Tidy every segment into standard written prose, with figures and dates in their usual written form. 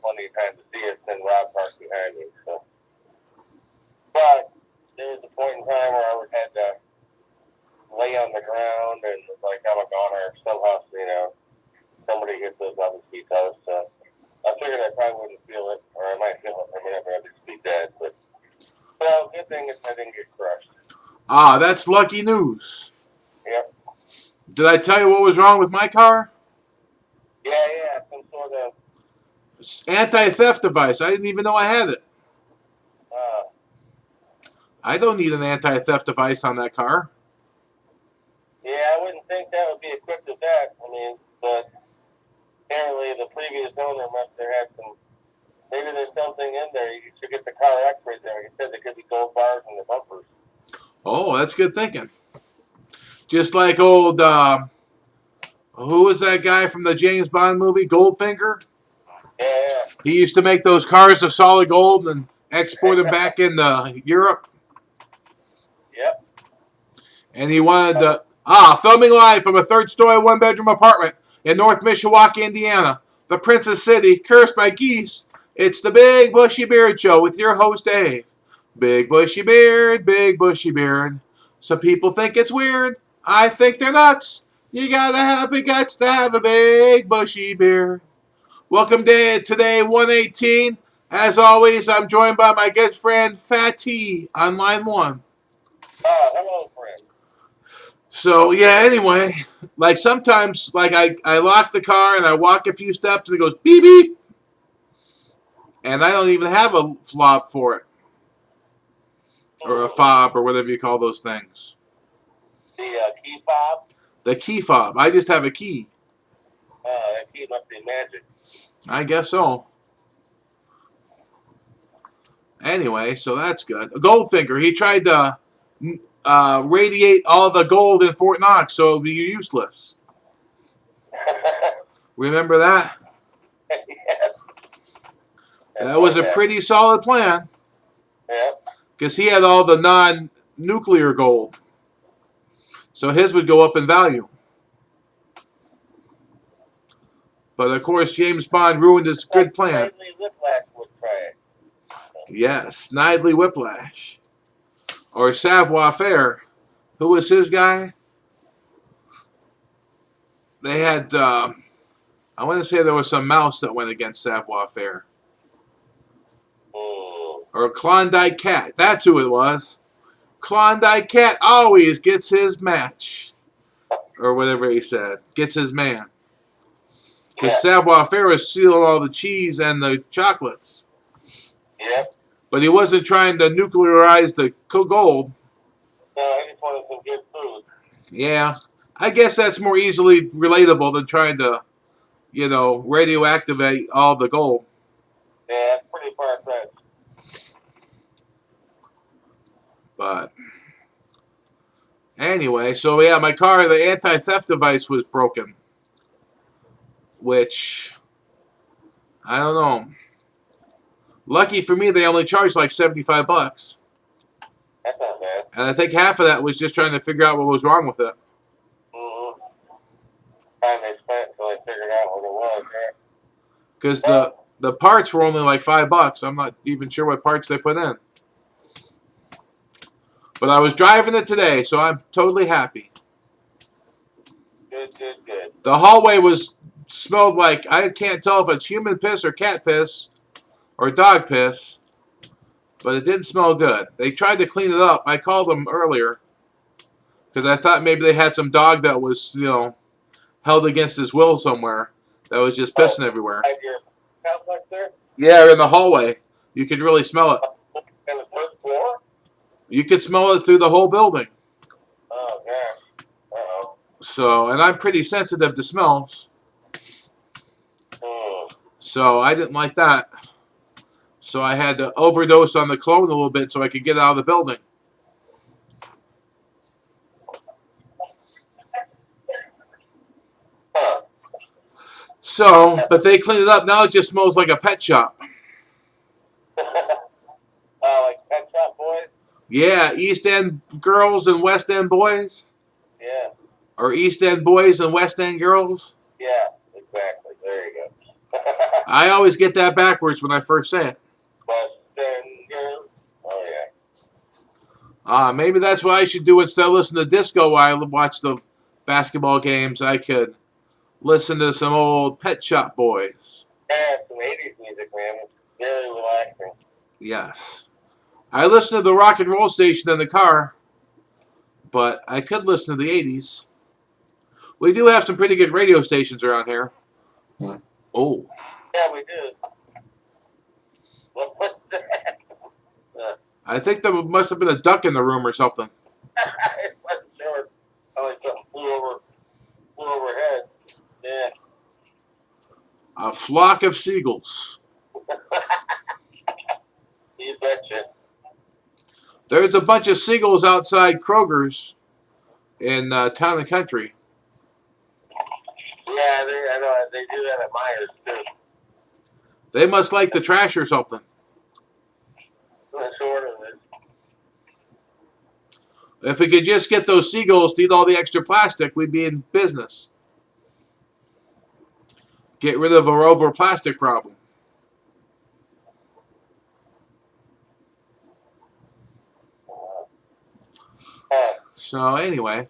plenty of time to see it, and Rob parked behind me. So, but there was a point in time where I would had to lay on the ground and like I'm a goner. Somehow, somebody hit those other ski toes. So I figured I probably wouldn't feel it, or I might feel it. I mean, I'd rather just be dead. But well, good thing is I didn't get crushed. Ah, that's lucky news. Yep. Did I tell you what was wrong with my car? Yeah, some sort of. Anti-theft device. I didn't even know I had it. Uh, I don't need an anti-theft device on that car. yeah, I wouldn't think that would be equipped with that. I mean, but apparently the previous owner must have had some. Maybe there's something in there. You should get the car X-rays there. He said there could be gold bars in the bumpers. Oh, that's good thinking. Just like old, who was that guy from the James Bond movie, Goldfinger? Yeah. He used to make those cars of solid gold and export them back into Europe. Yep. And he wanted to, filming live from a third-story one-bedroom apartment in North Mishawaka, Indiana, the Princess City, cursed by geese. It's the Big Bushy Beard Show with your host, Dave. Big Bushy Beard, Big Bushy Beard. Some people think it's weird. I think they're nuts. You gotta have big guts to have a big bushy beard. Welcome to today, 118. As always, I'm joined by my good friend Fatty on line 1. Hello, friend. So, yeah, anyway, like sometimes, like I lock the car and I walk a few steps and it goes beep beep. And I don't even have a fob for it. Or a fob or whatever you call those things. The key fob? The key fob. I just have a key. That key must be magic. I guess so. Anyway, so that's good. Goldfinger, he tried to radiate all the gold in Fort Knox so it would be useless. Remember that? Yes. That was a pretty solid plan. Yep. Because he had all the non-nuclear gold. So his would go up in value. But of course, James Bond ruined his good plan. Snidely Whiplash would try it. Yes, Snidely Whiplash. Or Savoir Faire. Who was his guy? They had, I want to say there was some mouse that went against Savoir Faire. Or Klondike Cat. That's who it was. Klondike Cat always gets his match. Or whatever he said. Gets his man. Because Savoir Faire was stealing all the cheese and the chocolates. Yep. But he wasn't trying to nuclearize the gold. No, I just wanted some good food. Yeah. I guess that's more easily relatable than trying to, radioactivate all the gold. Yeah, that's pretty far-fetched. But anyway, so yeah, my car, the anti-theft device was broken. Which, I don't know. Lucky for me, they only charged like $75. That's not bad. And I think half of that was just trying to figure out what was wrong with it. Mm-hmm. Time they spent until they figured out what it was, right? Because the parts were only like $5. I'm not even sure what parts they put in. But I was driving it today, so I'm totally happy. Good. The hallway smelled like, I can't tell if it's human piss or cat piss or dog piss, but it didn't smell good. They tried to clean it up. I called them earlier because I thought maybe they had some dog that was, held against his will somewhere that was just pissing everywhere. Your complex there? Yeah, in the hallway. You could really smell it. In the first floor? You could smell it through the whole building. Oh, gosh. Uh-oh. So, and I'm pretty sensitive to smells. So I didn't like that. So I had to overdose on the cologne a little bit so I could get out of the building. So, but they cleaned it up. Now it just smells like a pet shop. Like Pet Shop Boys? Yeah, East End girls and West End boys. Yeah. Or East End boys and West End girls. Yeah, exactly. There you go. I always get that backwards when I first say it. Oh, yeah. Maybe that's what I should do instead of listening to disco while I watch the basketball games. I could listen to some old Pet Shop Boys. Yeah, some 80s music, man. It's very relaxing. Yes. I listen to the rock and roll station in the car, but I could listen to the 80s. We do have some pretty good radio stations around here. Oh. Yeah, we do. What's that? I think there must have been a duck in the room or something. It wasn't sure. Like something flew overhead. Yeah. A flock of seagulls. You betcha. There's a bunch of seagulls outside Kroger's in Town and Country. Yeah, I know they do that at Myers too. They must like the trash or something. Sort of it. If we could just get those seagulls to eat all the extra plastic, we'd be in business. Get rid of our over plastic problem. So anyway,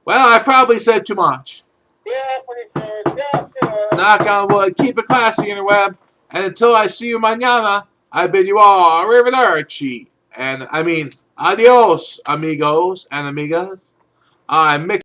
well, I probably said too much. Yeah, pretty sure. Yeah, sure. Knock on wood. Keep it classy, interweb. And until I see you mañana, I bid you all arrivederci. And I mean, adios, amigos and amigas. I'm Mick.